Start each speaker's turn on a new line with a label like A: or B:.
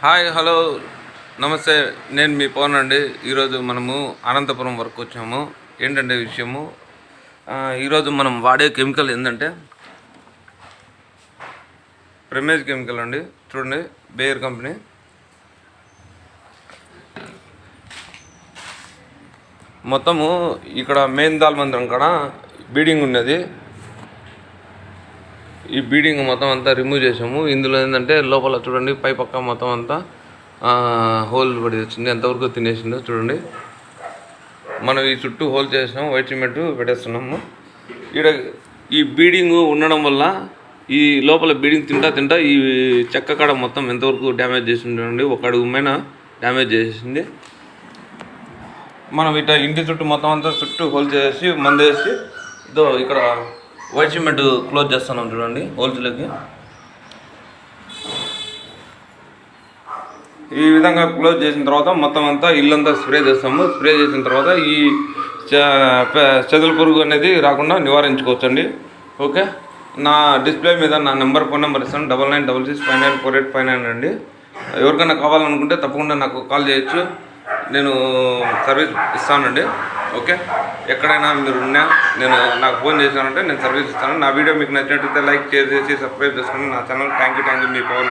A: Hi hello నమస్తే, నేను మీ పవన్ అండి. ఈరోజు మనము అనంతపురం వరకు వచ్చాము. ఏంటంటే విషయము, ఈరోజు మనం వాడే కెమికల్ ఏంటంటే ప్రెమేజ్ కెమికల్ అండి. చూడండి, బేయర్ కంపెనీ. మొత్తము ఇక్కడ మెయిన్ దాల్ మందిరం కాడ బీడింగ్ ఉన్నది. ఈ బీడింగ్ మొత్తం అంతా రిమూవ్ చేసాము. ఇందులో ఏంటంటే లోపల చూడండి, పై పక్క మొత్తం అంతా హోల్ పడి వచ్చింది. ఎంతవరకు తినేసిందో చూడండి. మనం ఈ చుట్టూ హోల్ చేసినాము, వైట్ సిమెంట్ పెట్టేస్తున్నాము. ఇక్కడ ఈ బీడింగ్ ఉండడం వల్ల ఈ లోపల బీడింగ్ తింటా ఈ చెక్క కాడ మొత్తం ఎంతవరకు డ్యామేజ్ చేసింది చూడండి. ఒక అడుగు పైన డ్యామేజ్ చేసేసింది. మనం ఇట్లా ఇంటి చుట్టూ మొత్తం అంతా చుట్టూ హోల్ చేసి మందేసి ఇదో ఇక్కడ వైట్ సిమెంట్ క్లోజ్ చేస్తున్నాం చూడండి హోల్స్లోకి. ఈ విధంగా క్లోజ్ చేసిన తర్వాత మొత్తం అంతా ఇల్లంతా స్ప్రే చేస్తాము. స్ప్రే చేసిన తర్వాత ఈ చెదల పురుగు అనేది రాకుండా నివారించుకోవచ్చండి. ఓకే, నా డిస్ప్లే మీద నా ఫోన్ నెంబర్ ఇస్తాను, 9966594859 అండి. ఎవరికైనా కావాలనుకుంటే తప్పకుండా నాకు కాల్ చేయొచ్చు, నేను సర్వీస్ ఇస్తానండి. ఓకే, ఎక్కడైనా మీరు నేను నాకు ఫోన్ చేశానంటే నేను సర్వీస్ ఇస్తాను. నా వీడియో మీకు నచ్చినట్లయితే లైక్ చేసి సబ్స్క్రైబ్ చేసుకోండి నా ఛానల్. థ్యాంక్ యూ మీ పవన్.